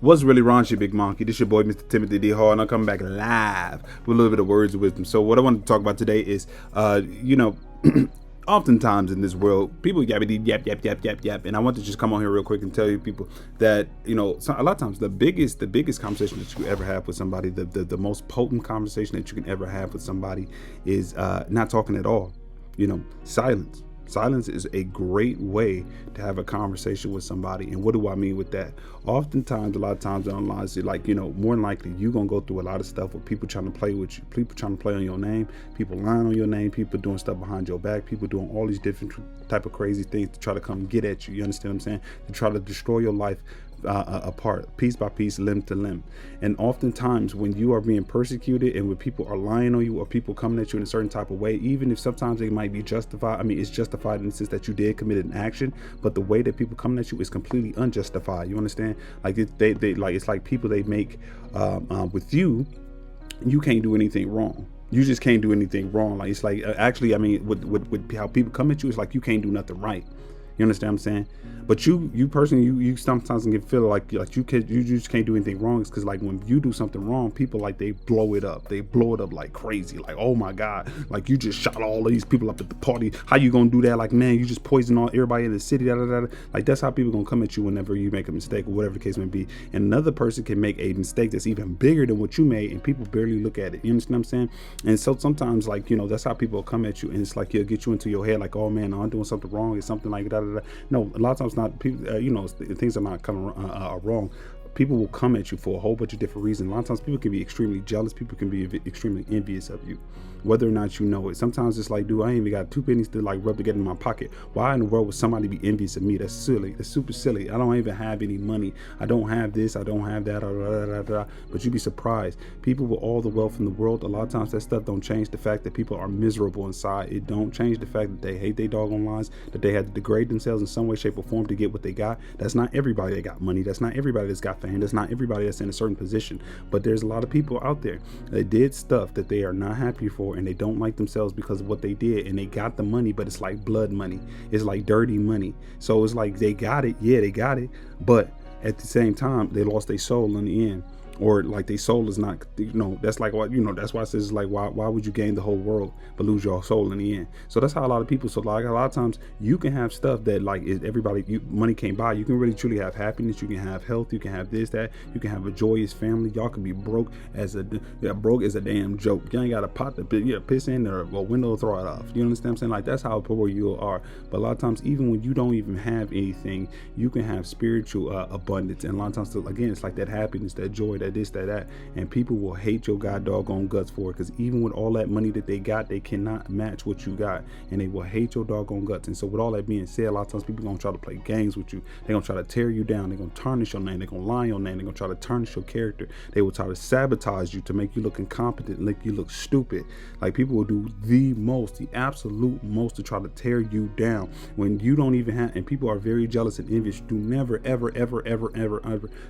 What's really wrong, you big monkey? This your boy, Mr. Timothy D. Hall, and I'm coming back live with a little bit of words of wisdom. So what I want to talk about today is, oftentimes in this world, people yap, and I want to just come on here real quick and tell you people that, a lot of times the biggest conversation that you ever have with somebody, the most potent conversation that you can ever have with somebody is not talking at all. Silence. Silence is a great way to have a conversation with somebody. And what do I mean with that? Oftentimes, a lot of times online, more than likely, you're going to go through a lot of stuff with people trying to play with you, people trying to play on your name, people lying on your name, people doing stuff behind your back, people doing all these different type of crazy things to try to come get at you. You understand what I'm saying? To try to destroy your life apart, piece by piece, limb to limb. And oftentimes when you are being persecuted and when people are lying on you or people coming at you in a certain type of way, even if sometimes they might be justified, it's justified in the sense that you did commit an action, but the way that people coming at you is completely unjustified. You understand? Like it's like people they make with you can't do anything wrong. You just can't do anything wrong. Like it's like with how people come at you, it's like you can't do nothing right. You understand what I'm saying? But you personally, you sometimes can feel like you just can't do anything wrong. It's because like when you do something wrong, people like they blow it up like crazy. Like, oh my God, like you just shot all of these people up at the party. How you gonna do that? Like, man, you just poisoned all everybody in the city. Like that's how people gonna come at you whenever you make a mistake or whatever the case may be. And another person can make a mistake that's even bigger than what you made, and people barely look at it. You understand what I'm saying? And so sometimes that's how people will come at you, and it's like it'll get you into your head like, oh man, I'm doing something wrong. It's something like that. No, a lot of times not. People, things are not coming wrong. People will come at you for a whole bunch of different reasons. A lot of times people can be extremely jealous. People can be extremely envious of you, whether or not you know it. Sometimes it's like, dude, I ain't even got 2 pennies to like rub together in my pocket. Why in the world would somebody be envious of me? That's silly. That's super silly. I don't even have any money. I don't have this. I don't have that. But you'd be surprised. People with all the wealth in the world, a lot of times that stuff don't change the fact that people are miserable inside. It don't change the fact that they hate their doggone lives, that they had to degrade themselves in some way, shape, or form to get what they got. That's not everybody that got money. That's not everybody that's got fame. That's not everybody that's in a certain position. But there's a lot of people out there that did stuff that they are not happy for, and they don't like themselves because of what they did, and they got the money, but it's like blood money. It's like dirty money. So it's like they got it. Yeah, they got it. But at the same time, they lost their soul in the end. Or like their soul is not, that's like what, that's why it says like, why would you gain the whole world but lose your soul in the end? So that's how a lot of people, so like a lot of times you can have stuff that like is money can't buy. You can really truly have happiness. You can have health. You can have this, that. You can have a joyous family. Y'all can be broke as a damn joke. You ain't got a pot to piss in or a window to throw it off. You understand what I'm saying? Like that's how poor you are. But a lot of times, even when you don't even have anything, you can have spiritual abundance. And a lot of times, again, it's like that happiness, that joy, that this, that, and people will hate your god doggone guts for it, because even with all that money that they got, they cannot match what you got, and they will hate your doggone guts. And so with all that being said, a lot of times people are going to try to play games with you. They're going to try to tear you down. They're going to tarnish your name. They're going to lie on your name. They're going to try to tarnish your character. They will try to sabotage you to make you look incompetent, make you look stupid. Like people will do the absolute most to try to tear you down when you don't even have, and people are very jealous and envious. Do never, ever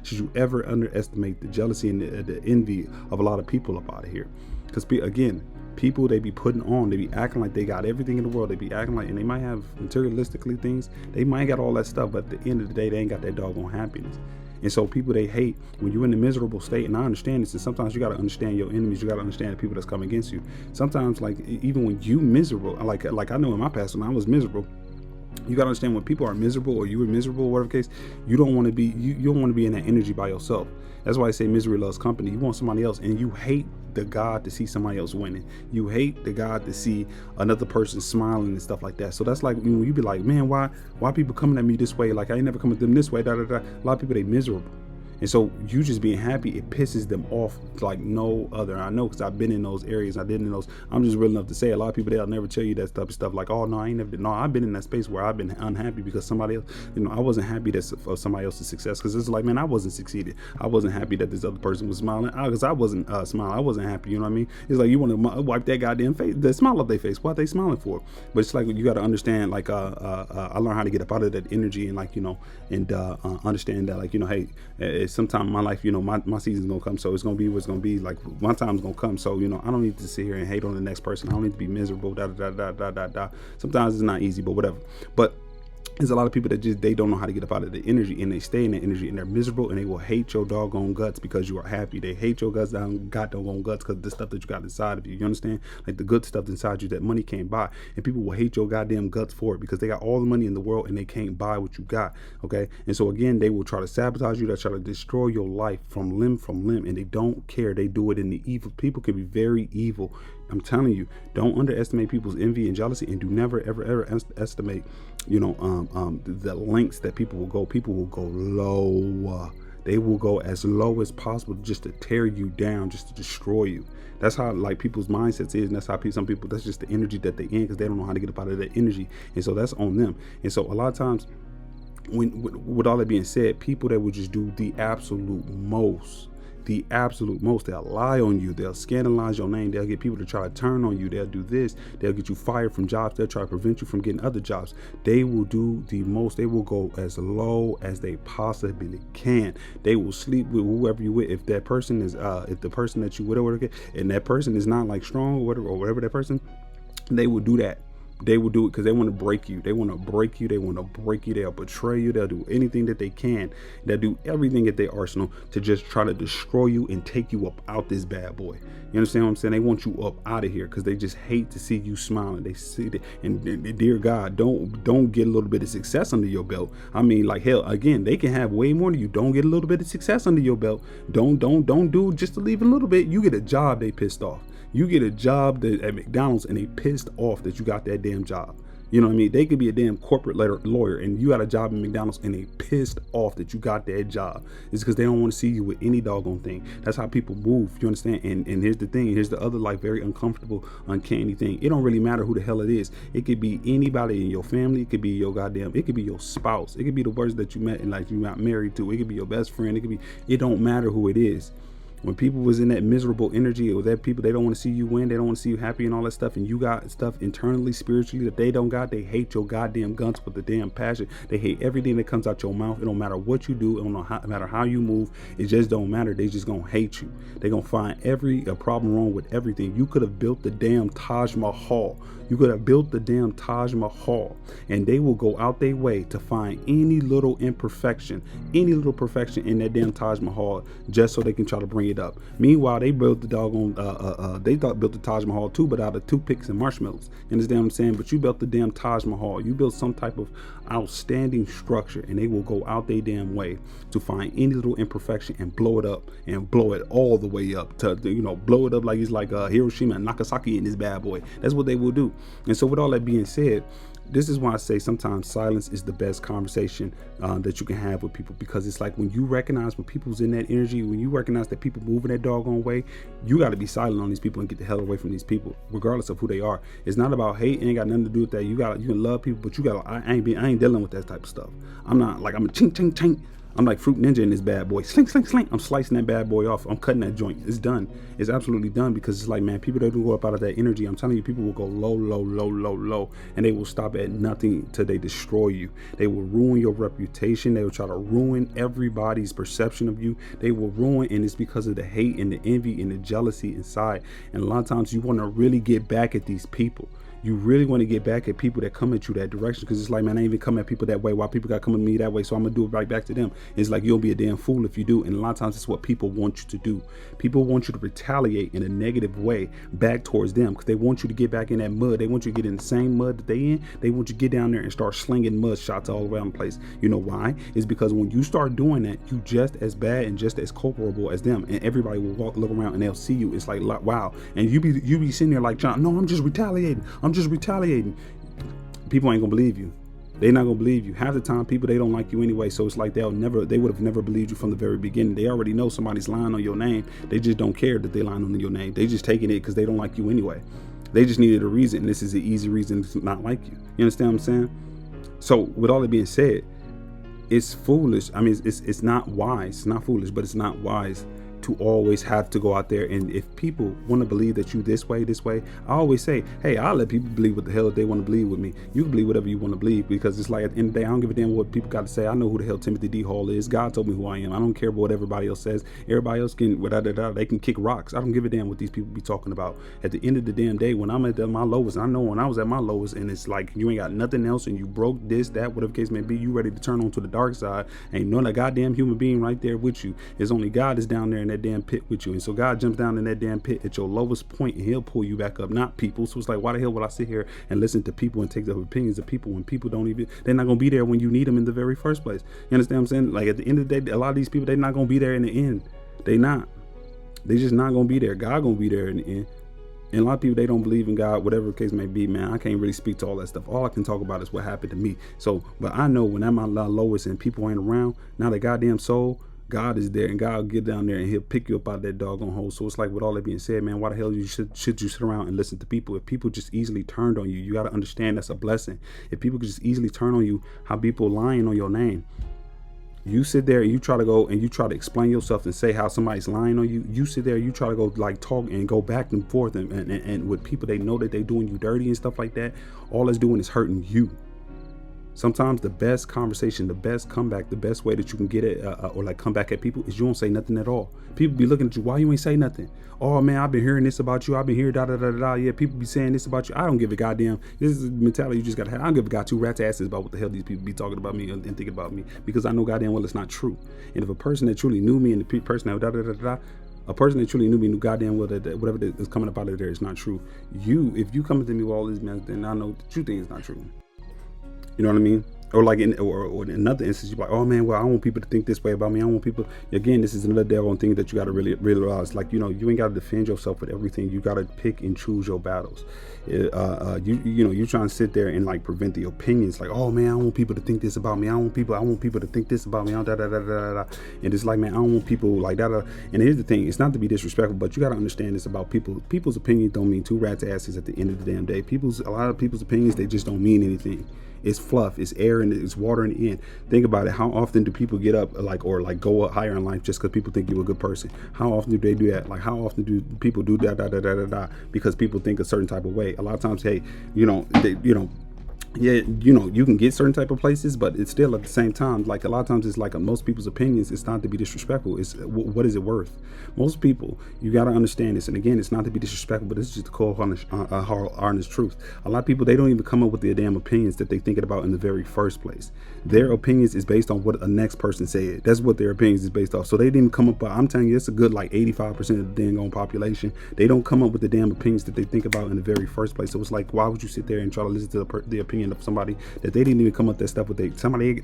should you ever underestimate the jealousy and the envy of a lot of people up out of here. Because again, people, they be putting on, they be acting like they got everything in the world. They be acting like, and they might have materialistically things, they might got all that stuff, but at the end of the day, they ain't got that doggone happiness. And so people, they hate when you're in a miserable state. And I understand this, and sometimes you got to understand your enemies. You got to understand the people that's coming against you. Sometimes, like even when you miserable, like I know in my past when I was miserable, you got to understand when people are miserable or you were miserable, whatever case, you don't want to be, you don't want to be in that energy by yourself. That's why I say misery loves company. You want somebody else, and you hate the God to see somebody else winning. You hate the God to see another person smiling and stuff like that. So that's like when you be like, man, why people coming at me this way? Like I ain't never come at them this way. A lot of people, they miserable. And so you just being happy, it pisses them off like no other. I know, because I've been in those areas. I did in those. I'm just real enough to say a lot of people, they'll never tell you that stuff like, oh no, I ain't never. No, I've been in that space where I've been unhappy because somebody else, I wasn't happy for somebody else's success, because it's like, man, I wasn't succeeded. I wasn't happy that this other person was smiling, because I wasn't smiling. I wasn't happy. You know what I mean? It's like you want to wipe that goddamn face, the smile off their face. What they smiling for? But it's like you got to understand. Like I learned how to get up out of that energy and like and understand that like hey, sometime in my life. My season's gonna come, so it's gonna be what's gonna be. Like my time's gonna come, so I don't need to sit here and hate on the next person. I don't need to be miserable. Sometimes it's not easy, but whatever. But There's a lot of people that just, they don't know how to get up out of the energy, and they stay in the energy, and they're miserable, and they will hate your doggone guts because you are happy. They hate your guts down, doggone guts, because the stuff that you got inside of you. You understand? Like the good stuff inside you that money can't buy. And people will hate your goddamn guts for it because they got all the money in the world and they can't buy what you got. Okay. And so again, they will try to sabotage you. They'll try to destroy your life from limb, and they don't care. They do it in the evil. People can be very evil. I'm telling you, don't underestimate people's envy and jealousy, and do never, ever estimate, the lengths that people will go. People will go low. They will go as low as possible just to tear you down, just to destroy you. That's how like people's mindsets is, and that's how some people, that's just the energy that they in, because they don't know how to get up out of that energy, and so that's on them. And so a lot of times, with all that being said, people that would just do the absolute most, they'll lie on you, they'll scandalize your name, they'll get people to try to turn on you, they'll do this, they'll get you fired from jobs, they'll try to prevent you from getting other jobs. They will do the most. They will go as low as they possibly can. They will sleep with whoever you with. If that person is if the person that you with or whatever, and that person is not like strong or whatever that person, they will do that. They will do it because they want to break you. They want to break you. They want to break you. They'll betray you. They'll do anything that they can. They'll do everything at their arsenal to just try to destroy you and take you up out this bad boy. You understand what I'm saying? They want you up out of here because they just hate to see you smiling. They see that, and dear God, don't get a little bit of success under your belt. I mean, like hell, again, they can have way more than you. Don't get a little bit of success under your belt. Don't do just to leave a little bit. You get a job, they pissed off. You get a job at McDonald's and they pissed off that you got that damn job. You know what I mean? They could be a damn corporate lawyer and you got a job in McDonald's and they pissed off that you got that job. It's because they don't want to see you with any doggone thing. That's how people move. You understand? And here's the thing. Here's the other like very uncomfortable, uncanny thing. It don't really matter who the hell it is. It could be anybody in your family. It could be your it could be your spouse. It could be the person that you met and like you got married to. It could be your best friend. It don't matter who it is. When people was in that miserable energy, or that people, they don't want to see you win, they don't want to see you happy and all that stuff, and you got stuff internally, spiritually that they don't got, they hate your goddamn guts with the damn passion. They hate everything that comes out your mouth. It don't matter what you do. It don't matter how you move. It just don't matter. They just gonna hate you. They gonna find every problem wrong with everything. You could have built the damn Taj Mahal. You could have built the damn Taj Mahal, and they will go out their way to find any little imperfection, any little perfection in that damn Taj Mahal, just so they can try to bring it up. Meanwhile, they built the doggone, built the Taj Mahal too, but out of toothpicks and marshmallows. You understand what I'm saying? But you built the damn Taj Mahal. You built some type of outstanding structure, and they will go out their damn way to find any little imperfection and blow it up, and blow it all the way up to, blow it up like it's like Hiroshima and Nagasaki in this bad boy. That's what they will do. And so with all that being said, this is why I say sometimes silence is the best conversation that you can have with people, because it's like when you recognize when people's in that energy, when you recognize that people move in that doggone way, you got to be silent on these people and get the hell away from these people, regardless of who they are. It's not about hate. It ain't got nothing to do with that. You can love people, but I ain't dealing with that type of stuff. I'm not like, I'm a ching ching ching. I'm like Fruit Ninja in this bad boy. Sling, sling, sling. I'm slicing that bad boy off. I'm cutting that joint. It's done. It's absolutely done, because it's like, man, people that do go up out of that energy, I'm telling you, people will go low, low, low, low, low, and they will stop at nothing till they destroy you. They will ruin your reputation. They will try to ruin everybody's perception of you. They will ruin, and it's because of the hate and the envy and the jealousy inside. And a lot of times you want to really get back at these people. You really want to get back at people that come at you that direction, because it's like, man, I ain't even come at people that way. Why people got to come at me that way? So I'm gonna do it right back to them. It's like, you'll be a damn fool if you do. And a lot of times it's what people want you to do. People want you to retaliate in a negative way back towards them, because they want you to get back in that mud. They want you to get in the same mud that they in. They want you to get down there and start slinging mud shots all around the place. You know why? It's because when you start doing that, you just as bad and just as culpable as them, and everybody will look around and they'll see you. It's like, wow. And you be sitting there like, John, no, I'm just retaliating. I'm just retaliating. People ain't gonna believe you. They're not gonna believe you. Half the time, people, they don't like you anyway. So it's like they would have never believed you from the very beginning. They already know somebody's lying on your name. They just don't care that they're lying on your name. They just taking it because they don't like you anyway. They just needed a reason. This is an easy reason to not like you. You understand what I'm saying? So with all that being said, it's foolish. I mean, it's not wise. It's not foolish, but it's not wise to always have to go out there. And if people want to believe that you this way, I always say, hey, I'll let people believe what the hell they want to believe with me. You can believe whatever you want to believe, because it's like at the end of the day, I don't give a damn what people got to say. I know who the hell Timothy D. Hall is. God told me who I am. I don't care about what everybody else says. Everybody else can, they can kick rocks. I don't give a damn what these people be talking about. At the end of the damn day, when I'm at my lowest, I know when I was at my lowest, and it's like you ain't got nothing else, and you broke this, that, whatever the case may be, you ready to turn on to the dark side. Ain't none of goddamn human being right there with you. It's only God is down there in that damn pit with you. And so God jumps down in that damn pit at your lowest point, and he'll pull you back up, not people. So it's like, why the hell would I sit here and listen to people and take the opinions of people when people don't even, they're not gonna be there when you need them in the very first place. You understand what I'm saying? Like at the end of the day, a lot of these people, they're not gonna be there in the end. They just not gonna be there. God gonna be there in the end. And a lot of people, they don't believe in God, whatever the case may be, man. I can't really speak to all that stuff. All I can talk about is what happened to me. So, but I know when I'm at my lowest and people ain't around, now the goddamn soul, God is there, and God will get down there and he'll pick you up out of that doggone hole. So it's like, with all that being said, man, why the hell should you sit around and listen to people? If people just easily turned on you, you got to understand that's a blessing. If people could just easily turn on you, how people lying on your name. You sit there and you try to go and you try to explain yourself and say how somebody's lying on you. You sit there, you try to go like talk and go back and forth and with people, they know that they doing you dirty and stuff like that. All it's doing is hurting you. Sometimes the best conversation, the best comeback, the best way that you can get it or like come back at people is you don't say nothing at all. People be looking at you, why you ain't say nothing? Oh man, I've been hearing this about you. I've been hearing da. Yeah, people be saying this about you. I don't give a goddamn. This is the mentality you just gotta have. I don't give a god two rat's asses about what the hell these people be talking about me and thinking about me, because I know goddamn well it's not true. And if a person that truly knew me and the person that a person that truly knew me knew goddamn well that whatever is coming up out of there is not true. If you coming to me with all this mess, then I know the true thing is not true. You know what I mean? Or like in another instance, you're like, oh man, well, I want people to think this way about me. I want people, again, this is another devil thing that you got to really realize. Like, you ain't got to defend yourself with everything. You got to pick and choose your battles. You trying to sit there and like prevent the opinions. Like, oh man, I want people to think this about me. I want people to think this about me. And it's like, man, I don't want people like that. And here's the thing, it's not to be disrespectful, but you got to understand this about people. People's opinions don't mean two rats' asses at the end of the damn day. A lot of people's opinions, they just don't mean anything. It's fluff, it's air, and it's water in the end. Think about it. How often do people get up or go up higher in life just because people think you're a good person? How often do they do that? Like, how often do people do that because people think a certain type of way? A lot of times, hey, you can get certain type of places, but it's still at the same time, like a lot of times it's like most people's opinions, it's not to be disrespectful. It's what is it worth? Most people, you got to understand this. And again, it's not to be disrespectful, but it's just the cold, honest truth. A lot of people, they don't even come up with their damn opinions that they thinking about in the very first place. Their opinions is based on what a next person said. That's what their opinions is based off. So they didn't come up, I'm telling you, it's a good like 85% of the dang on population. They don't come up with the damn opinions that they think about in the very first place. So it's like, why would you sit there and try to listen to the opinion of somebody that they didn't even come up with that stuff with? They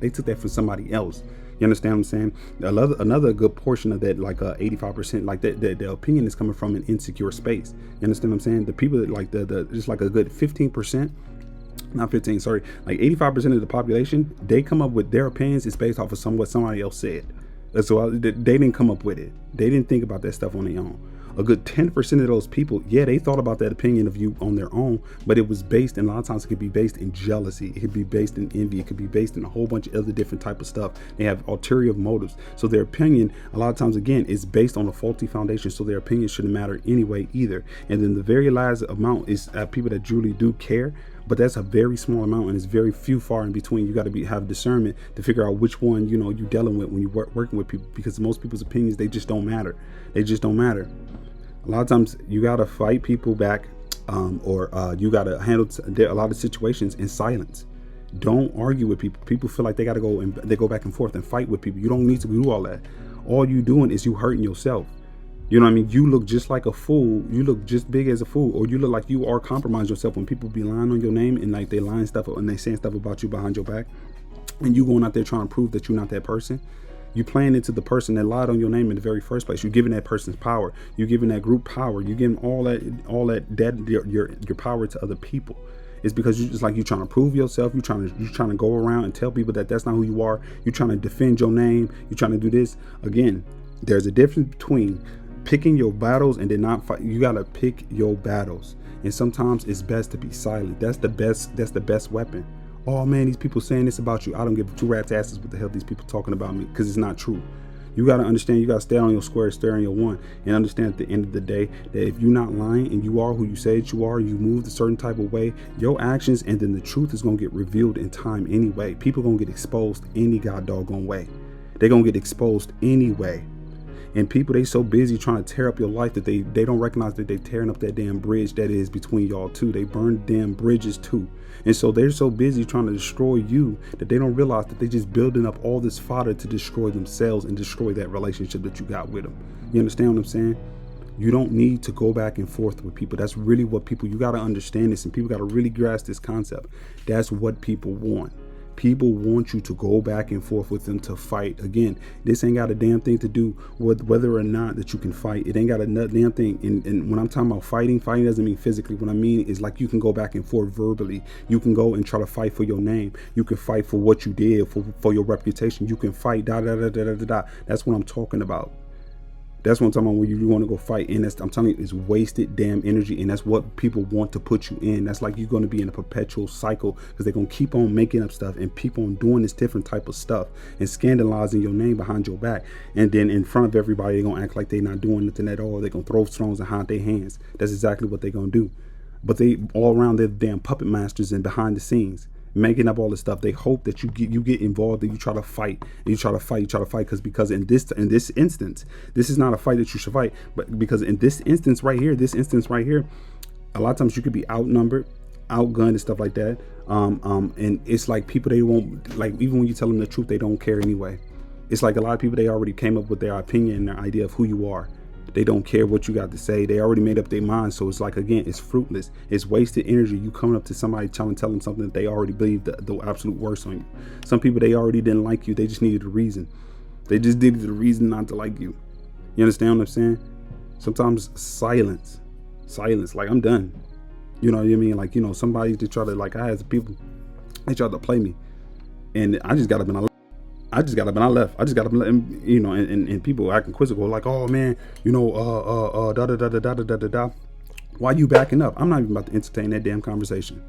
took that from somebody else. You understand what I'm saying? Another good portion of that, like 85%, like that the opinion is coming from an insecure space. You understand what I'm saying? The people that like just like a good 15%, not 15, sorry, like 85% of the population, they come up with their opinions is based off of what somebody else said. So they didn't come up with it. They didn't think about that stuff on their own. A good 10% of those people, yeah, they thought about that opinion of you on their own, but it was based, and a lot of times it could be based in jealousy, it could be based in envy, it could be based in a whole bunch of other different type of stuff. They have ulterior motives. So their opinion, a lot of times, again, is based on a faulty foundation, so their opinion shouldn't matter anyway either. And then the very last amount is people that truly do care, but that's a very small amount, and it's very few far in between. You got to have discernment to figure out which one you're dealing with when you're working with people, because most people's opinions, they just don't matter. They just don't matter. A lot of times you got to fight people back, or you got to handle a lot of situations in silence. Don't argue with people. People feel like they got to go and they go back and forth and fight with people. You don't need to do all that. All you doing is you hurting yourself. You know what I mean? You look just like a fool. You look just big as a fool, or you look like you are compromising yourself when people be lying on your name and like they lying stuff and they saying stuff about you behind your back, and you going out there trying to prove that you're not that person. You playing into the person that lied on your name in the very first place. You're giving that person's power. You're giving that group power. You're giving your power to other people. It's because you just like, you're trying to prove yourself. You're trying to go around and tell people that that's not who you are. You're trying to defend your name. You're trying to do this. Again, there's a difference between picking your battles and then not fight. You gotta pick your battles, and sometimes it's best to be silent. That's the best weapon. Oh man, these people saying this about you. I don't give two rats asses what the hell these people talking about me, because it's not true. You got to understand, you got to stay on your square, stay on your one, and understand at the end of the day that if you're not lying and you are who you say that you are, you move a certain type of way, your actions and then the truth is going to get revealed in time anyway. People going to get exposed any god doggone way. They're going to get exposed anyway. And people, they so busy trying to tear up your life that they don't recognize that they're tearing up that damn bridge that is between y'all two. They burn damn bridges too. And so they're so busy trying to destroy you that they don't realize that they're just building up all this fodder to destroy themselves and destroy that relationship that you got with them. You understand what I'm saying? You don't need to go back and forth with people. That's really what people, you got to understand this, and people got to really grasp this concept. That's what people want. People want you to go back and forth with them to fight. Again, this ain't got a damn thing to do with whether or not that you can fight. It ain't got a damn thing. And when I'm talking about fighting doesn't mean physically. What I mean is like you can go back and forth verbally. You can go and try to fight for your name. You can fight for what you did, for your reputation. You can fight, da da da da da da da. That's what I'm talking about. That's what I'm talking about when you want to go fight. And that's, I'm telling you, it's wasted damn energy. And that's what people want to put you in. That's like you're going to be in a perpetual cycle because they're going to keep on making up stuff and keep on doing this different type of stuff and scandalizing your name behind your back. And then in front of everybody, they're going to act like they're not doing nothing at all. They're going to throw stones and hide their hands. That's exactly what they're going to do. But they all around, they're damn puppet masters and behind the scenes, making up all this stuff. They hope that you get involved, that you try to fight, and you try to fight because in this instance, this is not a fight that you should fight, but because in this instance right here, a lot of times you could be outnumbered, outgunned and stuff like that. And it's like people, they won't, like, even when you tell them the truth, they don't care anyway. It's like a lot of people, they already came up with their opinion and their idea of who you are. They don't care what you got to say. They already made up their mind. So it's like, again, it's fruitless. It's wasted energy. You coming up to somebody tell them something that they already believe the absolute worst on you. Some people, they already didn't like you. They just needed a reason. They just needed a reason not to like you. You understand what I'm saying? Sometimes silence, like, I'm done. You know what I mean? Like, you know, somebody to try to, like, I had people, they tried to play me, and I just got up and I left. I just got up and you know, and people acting quizzical, like, oh man, you know, da da da da da da da da. Why you backing up? I'm not even about to entertain that damn conversation.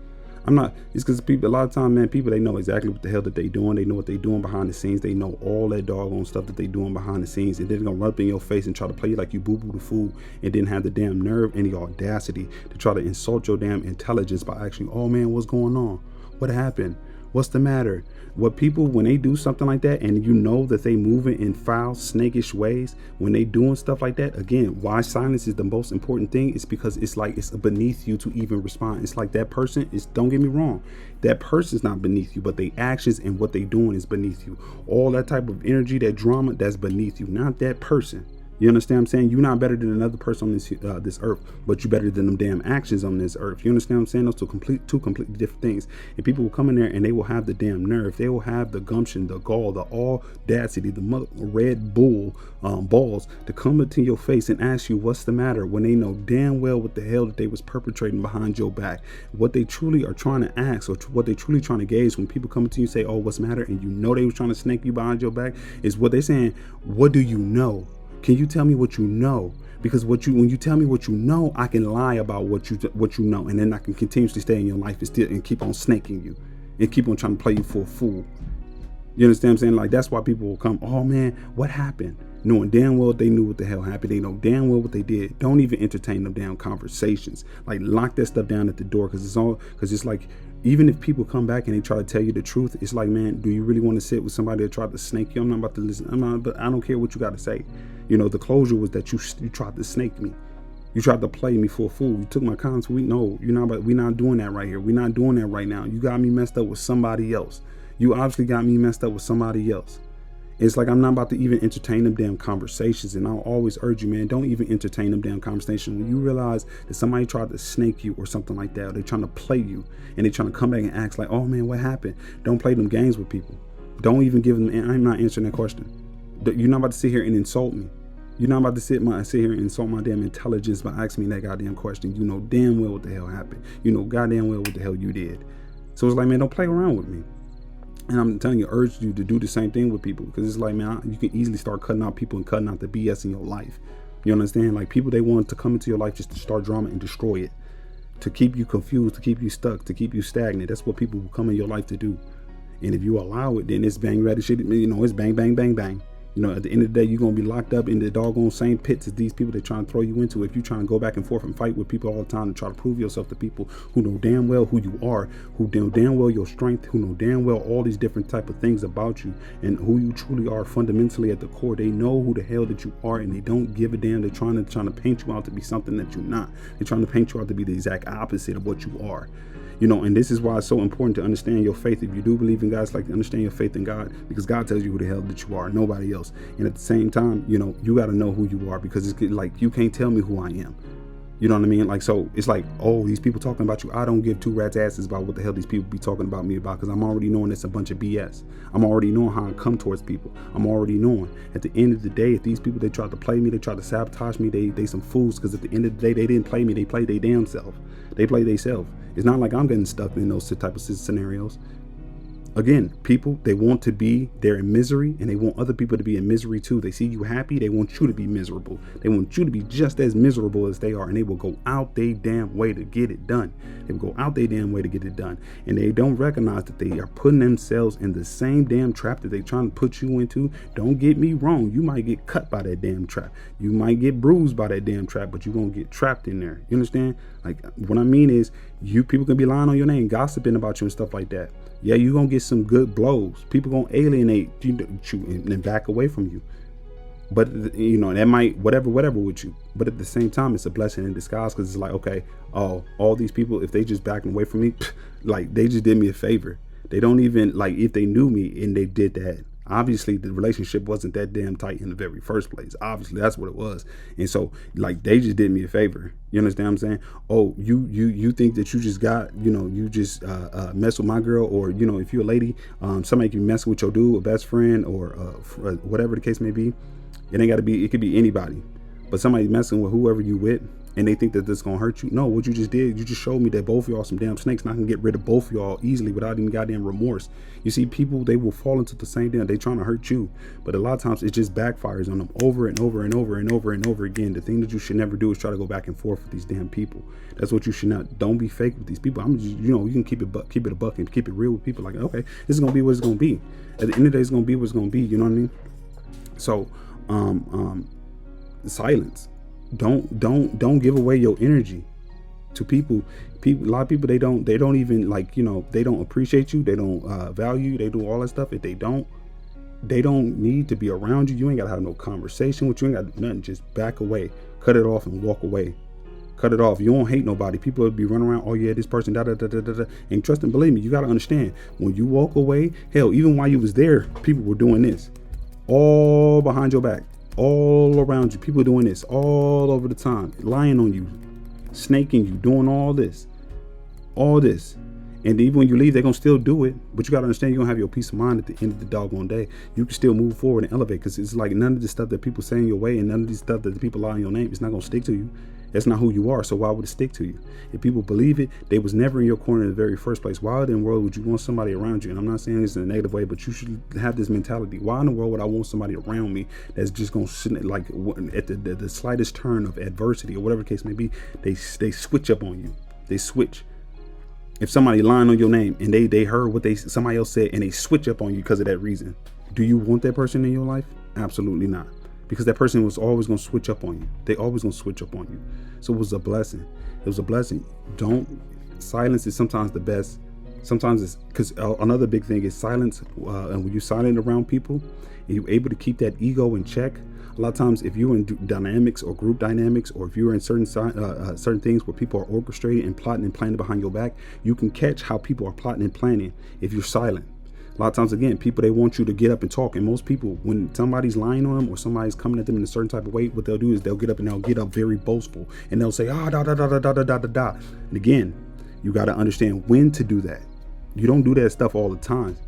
I'm not. It's because people, a lot of time, man, people, they know exactly what the hell that they doing. They know what they doing behind the scenes. They know all that doggone stuff that they doing behind the scenes, and they're gonna run up in your face and try to play you like you boo boo the fool, and then have the damn nerve and the audacity to try to insult your damn intelligence by asking, oh man, what's going on? What happened? What's the matter? What people, when they do something like that, and you know that they moving in foul, snakish ways, when they doing stuff like that, again, why silence is the most important thing is because it's like it's beneath you to even respond. It's like that person is, don't get me wrong, that person's not beneath you, but their actions and what they doing is beneath you. All that type of energy, that drama, that's beneath you, not that person. You understand what I'm saying? You're not better than another person on this earth, but you're better than them damn actions on this earth. You understand what I'm saying? Those two completely different things. And people will come in there and they will have the damn nerve. They will have the gumption, the gall, the audacity, the Red Bull balls to come into your face and ask you what's the matter when they know damn well what the hell that they was perpetrating behind your back. What they truly are trying to ask, or what they truly trying to gauge when people come to you and say, oh, what's the matter? And you know they was trying to snake you behind your back, is what they're saying, what do you know? Can you tell me what you know? Because when you tell me what you know, I can lie about what you know, and then I can continuously stay in your life and keep on snaking you and keep on trying to play you for a fool. You understand what I'm saying? Like, that's why people will come, oh man, what happened? Knowing damn well they knew what the hell happened. They know damn well what they did. Don't even entertain them damn conversations. Like, lock that stuff down at the door, because it's like, even if people come back and they try to tell you the truth, it's like, man, do you really want to sit with somebody that tried to snake you? I'm not about to listen. But I don't care what you got to say. You know, the closure was that you tried to snake me. You tried to play me for a fool. You took my comments. We're not doing that right here. We're not doing that right now. You got me messed up with somebody else. You obviously got me messed up with somebody else. It's like, I'm not about to even entertain them damn conversations. And I'll always urge you, man, don't even entertain them damn conversations. When you realize that somebody tried to snake you or something like that, or they're trying to play you and they're trying to come back and ask like, oh man, what happened? Don't play them games with people. Don't even give them, I'm not answering that question. You're not about to sit here and insult me. You're not about to sit here and insult my damn intelligence by asking me that goddamn question. You know damn well what the hell happened. You know goddamn well what the hell you did. So it's like, man, don't play around with me. And I'm telling you, urge you to do the same thing with people, because it's like, man, you can easily start cutting out people and cutting out the BS in your life. You understand? Like, people, they want to come into your life just to start drama and destroy it, to keep you confused, to keep you stuck, to keep you stagnant. That's what people will come in your life to do. And if you allow it, then it's bang ready shit. You know, it's bang, bang, bang, bang. You know, at the end of the day, you're going to be locked up in the doggone same pits as these people they're trying to throw you into. If you're trying to go back and forth and fight with people all the time and try to prove yourself to people who know damn well who you are, who know damn well your strength, who know damn well all these different type of things about you and who you truly are fundamentally at the core. They know who the hell that you are, and they don't give a damn. They're trying to paint you out to be something that you're not. They're trying to paint you out to be the exact opposite of what you are. You know, and this is why it's so important to understand your faith. If you do believe in God, it's like to understand your faith in God, because God tells you who the hell that you are, nobody else. And at the same time, you know, you got to know who you are, because it's like, you can't tell me who I am. You know what I mean? Like, so it's like, oh, these people talking about you. I don't give two rats asses about what the hell these people be talking about me about, because I'm already knowing it's a bunch of BS. I'm already knowing how I come towards people. I'm already knowing at the end of the day, if these people, they try to play me, they try to sabotage me, they some fools, because at the end of the day, they didn't play me. They played their damn self. They play they self. It's not like I'm getting stuck in those type of scenarios. Again, people, they want to be there in misery, and they want other people to be in misery too. They see you happy, they want you to be miserable. They want you to be just as miserable as they are, and they will go out their damn way to get it done. They will go out their damn way to get it done. And they don't recognize that they are putting themselves in the same damn trap that they're trying to put you into. Don't get me wrong. You might get cut by that damn trap. You might get bruised by that damn trap, but you won't get trapped in there. You understand? Like, what I mean is, you people can be lying on your name, gossiping about you and stuff like that. Yeah, you're going to get some good blows. People going to alienate you and back away from you. But, you know, that might, whatever with you. But at the same time, it's a blessing in disguise, because it's like, okay, oh, all these people, if they just backing away from me, like, they just did me a favor. They don't even, like, if they knew me and they did that, obviously the relationship wasn't that damn tight in the very first place. Obviously, that's what it was. And so, like, they just did me a favor. You understand what I'm saying? Oh, you think that you just got, you know, you just mess with my girl, or, you know, if you're a lady, somebody can be messing with your dude, a best friend, or whatever the case may be. It ain't got to be, it could be anybody. But somebody messing with whoever you with, and they think that this gonna hurt you. No, what you just did, you just showed me that both of y'all some damn snakes, and I can get rid of both of y'all easily without any goddamn remorse. You see, people, they will fall into the same damn, they trying to hurt you, but a lot of times it just backfires on them over and over and over and over and over again. The thing that you should never do is try to go back and forth with these damn people. That's what you should not. Don't be fake with these people. I'm just, you know, you can keep it a buck and keep it real with people. Like, okay, this is gonna be what it's gonna be. At the end of the day, it's gonna be what it's gonna be. You know what I mean? So, silence. Don't give away your energy to people. A lot of people, they don't even, like, you know, they don't appreciate you, they don't value you, they do all that stuff. If they don't need to be around you. You ain't gotta have no conversation with you, ain't got nothing. Just back away, cut it off, and walk away. Cut it off. You don't hate nobody. People will be running around, oh yeah, this person, da da da da da. And trust and believe me, you gotta understand, when you walk away, hell, even while you was there, people were doing this all behind your back, all around you. People doing this all over the time, lying on you, snaking you, doing all this. And even when you leave, they're gonna still do it. But you gotta understand, you're gonna have your peace of mind at the end of the doggone day. You can still move forward and elevate, because it's like none of the stuff that people say in your way, and none of the stuff that the people lie in your name, it's not gonna stick to you. That's not who you are, so why would it stick to you? If people believe it, they was never in your corner in the very first place. Why in the world would you want somebody around you? And I'm not saying this in a negative way, but you should have this mentality. Why in the world would I want somebody around me that's just going to sit, like, at the slightest turn of adversity or whatever the case may be, they switch up on you. They switch. If somebody lying on your name and they heard what somebody else said, and they switch up on you because of that reason, do you want that person in your life? Absolutely not. Because that person was always going to switch up on you. They always going to switch up on you. So it was a blessing. It was a blessing. Silence is sometimes the best. Sometimes it's, because another big thing is silence. And when you're silent around people, and you're able to keep that ego in check. A lot of times, if you're in dynamics or group dynamics, or if you're in certain things where people are orchestrating and plotting and planning behind your back, you can catch how people are plotting and planning if you're silent. A lot of times, again, people, they want you to get up and talk. And most people, when somebody's lying on them or somebody's coming at them in a certain type of way, what they'll do is they'll get up and they'll get up very boastful. And they'll say, da, da, da, da, da, da, da, da. And again, you got to understand when to do that. You don't do that stuff all the time.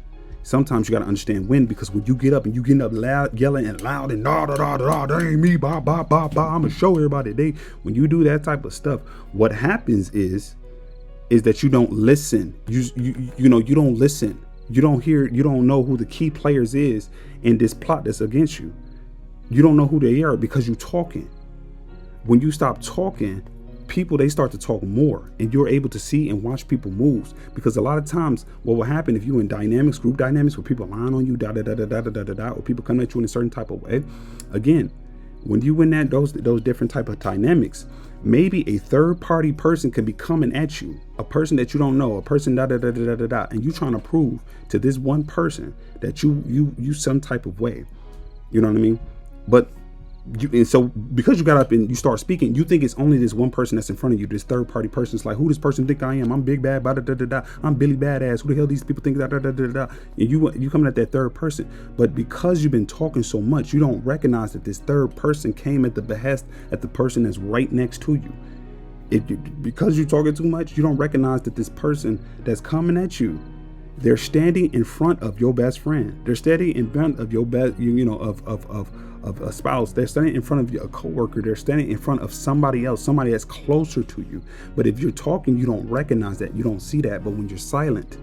Sometimes you got to understand when, because when you get up and you getting up loud, yelling and loud and da, da, da, da, da, that ain't me, ba, ba, ba, ba, I'm going to show everybody. When you do that type of stuff, what happens is that you don't listen. You know, you don't listen. You don't hear, you don't know who the key players is in this plot that's against you. You don't know who they are because you're talking. When you stop talking, people, they start to talk more, and you're able to see and watch people moves. Because a lot of times what will happen if you're in dynamics, group dynamics, where people lying on you, or people come at you in a certain type of way, again, when you in that those different type of dynamics, maybe a third party person can be coming at you, a person that you don't know, a person and you trying to prove to this one person that you some type of way, you know what I mean? But and so because you got up and you start speaking, you think it's only this one person that's in front of you, this third party person. It's like, who this person think I am? I'm big bad, I'm Billy Badass. Who the hell these people think And you coming at that third person. But because you've been talking so much, you don't recognize that this third person came at the behest at the person that's right next to you. Because you're talking too much, you don't recognize that this person that's coming at you, they're standing in front of your best friend. They're standing in front of your best, of a spouse. They're standing in front of a coworker. They're standing in front of somebody else, somebody that's closer to you. But if you're talking, you don't recognize that. You don't see that. But when you're silent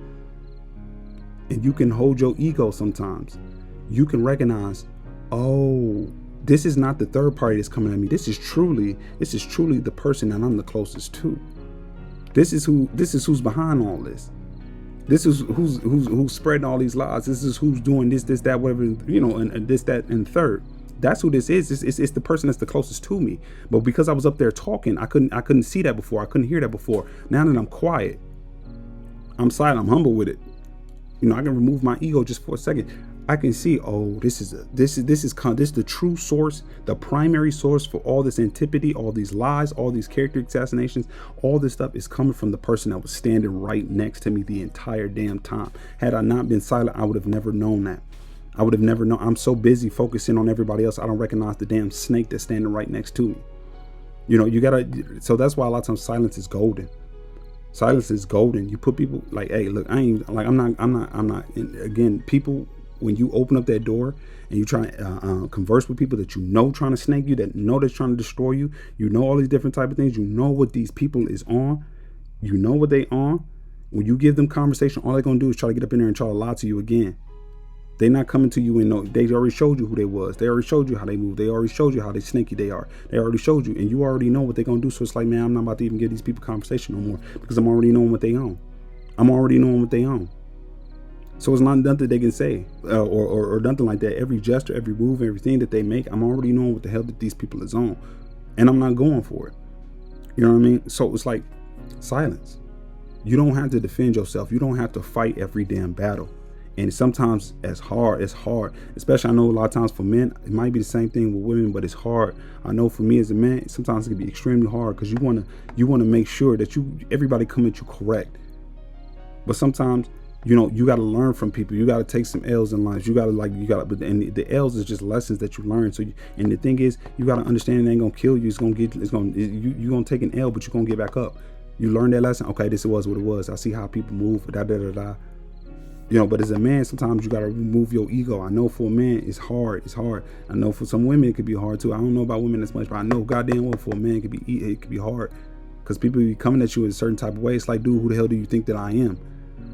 and you can hold your ego sometimes, you can recognize, oh, this is not the third party that's coming at me. This is truly the person that I'm the closest to. This is who's behind all this. This is who's spreading all these lies. This is who's doing this, that, whatever, and this, that, and third. That's who this is. It's the person that's the closest to me. But because I was up there talking, I couldn't see that before. I couldn't hear that before. Now that I'm quiet, I'm silent, I'm humble with it. I can remove my ego just for a second. I can see, oh, this is the true source, the primary source for all this antipathy, all these lies, all these character assassinations. All this stuff is coming from the person that was standing right next to me the entire damn time. Had I not been silent, I would have never known that. I would have never known. I'm so busy focusing on everybody else, I don't recognize the damn snake that's standing right next to me. So that's why a lot of times silence is golden. Silence is golden. You put people like, hey, look, I'm not. And again, people, when you open up that door and you try to converse with people that trying to snake you, that know that's trying to destroy you, all these different type of things, what these people is on, what they on. When you give them conversation, all they're gonna do is try to get up in there and try to lie to you again. They're not coming to you and they already showed you who they was. They already showed you how they move. They already showed you how they sneaky they are. They already showed you, and you already know what they're gonna do. So it's like, man, I'm not about to even give these people conversation no more because I'm already knowing what they own. So it's not nothing they can say or nothing like that. Every gesture, every move, everything that they make, I'm already knowing what the hell that these people is on, and I'm not going for it. You know what I mean? So it's like silence. You don't have to defend yourself. You don't have to fight every damn battle. And sometimes it's hard, especially I know a lot of times for men, it might be the same thing with women, but it's hard. I know for me as a man, sometimes it can be extremely hard because you want to make sure that everybody come at you correct. But sometimes, you got to learn from people. You got to take some L's in life. And the L's is just lessons that you learn. So, and the thing is, you got to understand it ain't going to kill you. You're going to take an L, but you're going to get back up. You learn that lesson. Okay, this was what it was. I see how people move, but as a man, sometimes you got to remove your ego. I know for a man, it's hard. I know for some women, it could be hard too. I don't know about women as much, but I know goddamn well for a man, it could be hard because people be coming at you in a certain type of way. It's like, dude, who the hell do you think that I am?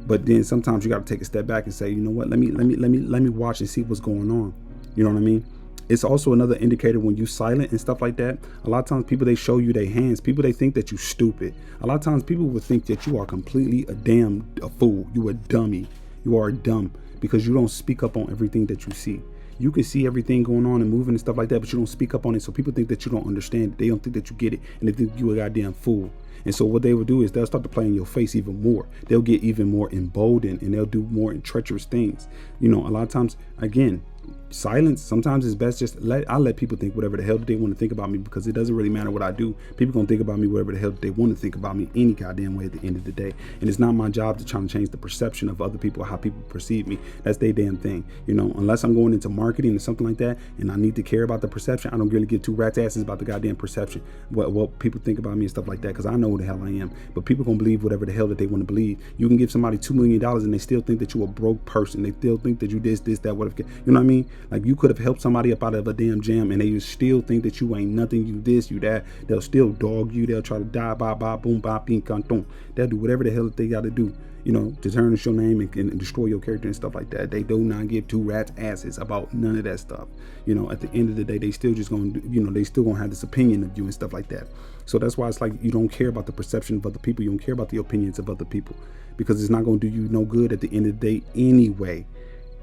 But then sometimes you got to take a step back and say, you know what? Let me watch and see what's going on. You know what I mean? It's also another indicator when you silent and stuff like that. A lot of times people, they show you their hands. People, they think that you stupid. A lot of times people will think that you are completely a fool. You a dummy. You are dumb because you don't speak up on everything that you see. You can see everything going on and moving and stuff like that, but you don't speak up on it. So people think that you don't understand it. They don't think that you get it, and they think you a goddamn fool. And so what they will do is they'll start to play in your face even more. They'll get even more emboldened and they'll do more treacherous things. A lot of times, again, silence sometimes is best. I let people think whatever the hell they want to think about me because it doesn't really matter what I do. People gonna think about me whatever the hell they want to think about me any goddamn way at the end of the day. And it's not my job to try to change the perception of other people, how people perceive me. That's their damn thing. Unless I'm going into marketing or something like that and I need to care about the perception, I don't really give two rat's asses about the goddamn perception, what people think about me and stuff like that, because I know who the hell I am. But people gonna believe whatever the hell that they want to believe. You can give somebody $2 million and they still think that you a broke person. They still think that you this, that, whatever. You know what I mean? Like, you could have helped somebody up out of a damn jam, and they still think that you ain't nothing, you this, you that. They'll still dog you. They'll try to die, ba, ba, boom, ba, ping, canton. They'll do whatever the hell that they got to do, you know, to tarnish your name and destroy your character and stuff like that. They do not give two rats asses about none of that stuff. You know, at the end of the day, they still just going to, you know, they still going to have this opinion of you and stuff like that. So that's why it's like, you don't care about the perception of other people. You don't care about the opinions of other people, because it's not going to do you no good at the end of the day anyway.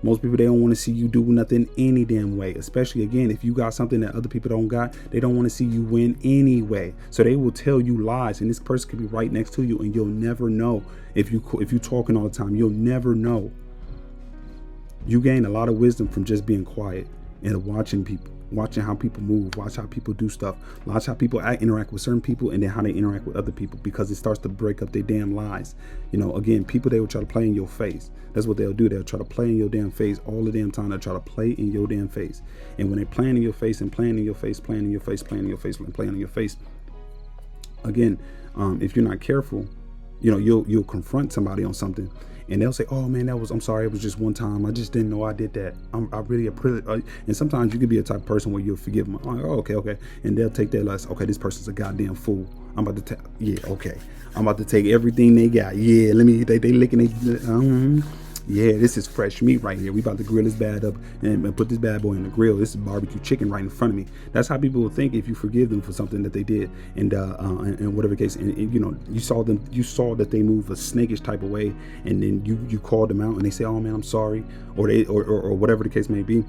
Most people, they don't want to see you do nothing any damn way, especially, again, if you got something that other people don't got. They don't want to see you win anyway. So they will tell you lies, and this person could be right next to you, and you'll never know. If you talking all the time, you'll never know. You gain a lot of wisdom from just being quiet and watching people, watching how people move, watch how people do stuff, watch how people interact with certain people, and then how they interact with other people, because it starts to break up their damn lies. You know, again, people, they will try to play in your face. That's what they'll do. They'll try to play in your damn face all the damn time. They'll try to play in your damn face. And when they're playing in your face and playing in your face, playing in your face, playing in your face, playing in your face, again, if you're not careful, you know, you'll confront somebody on something, and they'll say, "Oh man, I'm sorry, it was just one time. I just didn't know I did that. I really appreciate." And sometimes you could be a type of person where you'll forgive them. Oh, okay, and they'll take that as, okay, this person's a goddamn fool. I'm about to I'm about to take everything they got. Yeah, they licking yeah, this is fresh meat right here. We about to grill this bad up and put this bad boy in the grill. This is barbecue chicken right in front of me. That's how people will think if you forgive them for something that they did, and whatever the case. And you know, you saw that they move a snakish type of way, and then you called them out, and they say, "Oh man, I'm sorry," or whatever the case may be.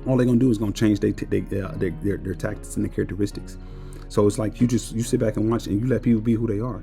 All they're gonna do is gonna change their tactics and their characteristics. So it's like you sit back and watch, and you let people be who they are,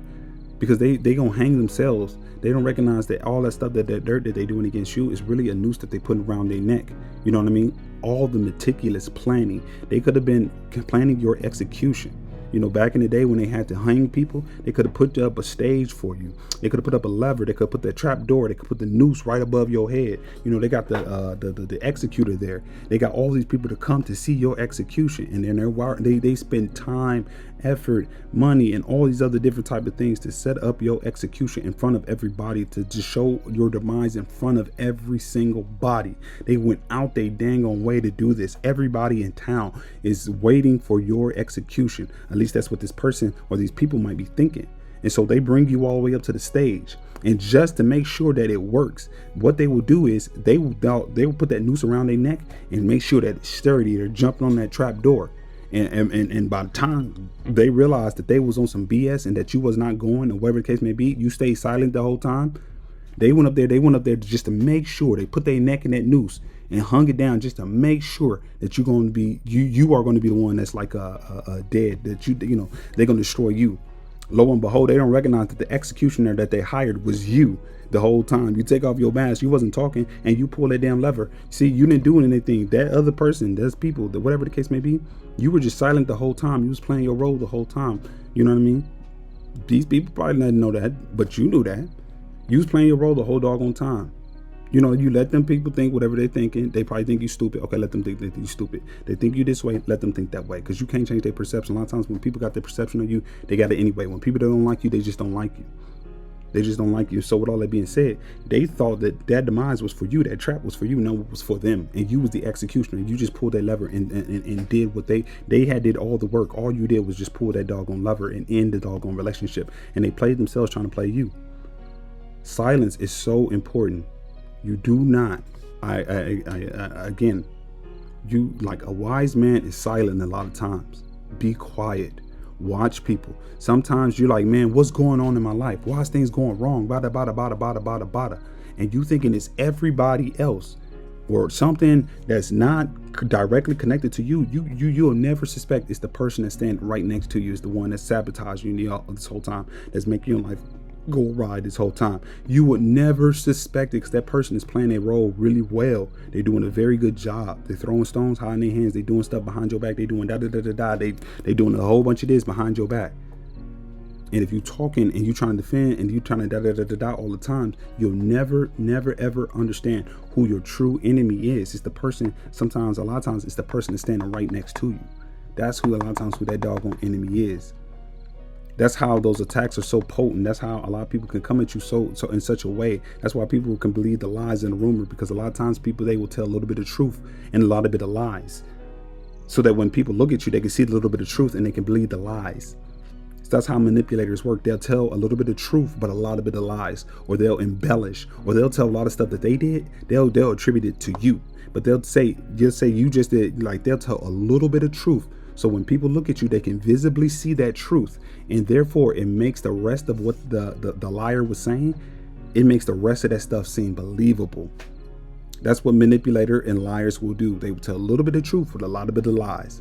because they gonna hang themselves. They don't recognize that all that stuff, that dirt that they doing against you, is really a noose that they put around their neck. You know what I mean? All the meticulous planning. They could have been planning your execution. You know, back in the day when they had to hang people, they could have put up a stage for you. They could have put up a lever. They could put that trap door. They could put the noose right above your head. You know, they got the executor there. They got all these people to come to see your execution, and then they spend time, effort, money, and all these other different type of things to set up your execution in front of everybody, to just show your demise in front of every single body. They went out their dang on way to do this. Everybody in town is waiting for your execution. At least that's what this person or these people might be thinking. And so they bring you all the way up to the stage, and just to make sure that it works, what they will do is they will put that noose around their neck and make sure that it's sturdy. They're jumping on that trap door. And by the time they realized that they was on some BS and that you was not going, or whatever the case may be, you stayed silent the whole time. They went up there just to make sure. They put their neck in that noose and hung it down just to make sure that you're going to be, you are going to be the one that's like a dead, that you know, they're going to destroy you. Lo and behold, they don't recognize that the executioner that they hired was you the whole time. You take off your mask, you wasn't talking, and you pull that damn lever. See, you didn't do anything. That other person, those people, whatever the case may be, you were just silent the whole time. You was playing your role the whole time. You know what I mean? These people probably didn't know that, but you knew that. You was playing your role the whole doggone time. You know, you let them people think whatever they're thinking. They probably think you stupid. Okay, let them think that you stupid. They think you this way, let them think that way. Because you can't change their perception. A lot of times when people got their perception of you, they got it anyway. When people don't like you, they just don't like you. They just don't like you. So with all that being said, they thought that demise was for you. That trap was for you. No, it was for them. And you was the executioner. You just pulled that lever and did what they did all the work. All you did was just pull that doggone lever and end the doggone relationship. And they played themselves trying to play you. Silence is so important. You do not, again, you, like, a wise man is silent a lot of times. Be quiet. Watch people. Sometimes you're like, man, what's going on in my life? Why is things going wrong? Bada, bada, bada, bada, bada, bada. And you thinking it's everybody else or something that's not directly connected to you. You'll never suspect it's the person that's standing right next to you is the one that's sabotaging you this whole time, that's making your life go awry this whole time. You would never suspect it, because that person is playing their role really well. They're doing a very good job. They're throwing stones high in their hands. They're doing stuff behind your back. They're doing They doing a whole bunch of this behind your back. And if you're talking and you're trying to defend and you're trying to all the time, you'll never ever understand who your true enemy is. It's the person. Sometimes, a lot of times, it's the person that's standing right next to you. That's who a lot of times who that doggone enemy is. That's how those attacks are so potent. That's how a lot of people can come at you so in such a way. That's why people can believe the lies and the rumor, because a lot of times people, they will tell a little bit of truth and a lot of bit of lies, so that when people look at you, they can see a little bit of truth and they can believe the lies. So that's how manipulators work. They'll tell a little bit of truth, but a lot of bit of lies, or they'll embellish, or they'll tell a lot of stuff that they did. They'll attribute it to you, but they'll say you just did. Like, they'll tell a little bit of truth. So when people look at you, they can visibly see that truth, and therefore it makes the rest of what the liar was saying, it makes the rest of that stuff seem believable. That's what manipulator and liars will do. They will tell a little bit of truth with a lot of bit of lies,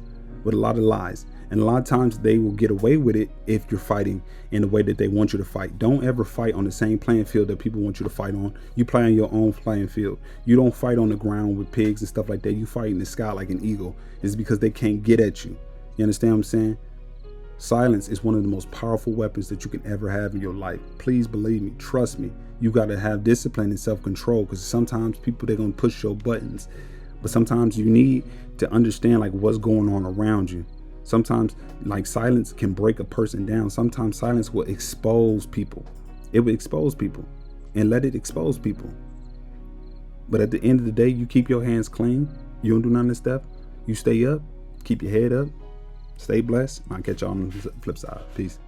And a lot of times they will get away with it if you're fighting in the way that they want you to fight. Don't ever fight on the same playing field that people want you to fight on. You play on your own playing field. You don't fight on the ground with pigs and stuff like that. You fight in the sky like an eagle. It's because they can't get at you. You understand what I'm saying? Silence is one of the most powerful weapons that you can ever have in your life. Please believe me. Trust me. You got to have discipline and self-control, because sometimes people, they're going to push your buttons. But sometimes you need to understand like what's going on around you. Sometimes like silence can break a person down. Sometimes silence will expose people. It will expose people, and let it expose people. But at the end of the day, you keep your hands clean. You don't do none of this stuff. You stay up, keep your head up, stay blessed. I'll catch y'all on the flip side. Peace.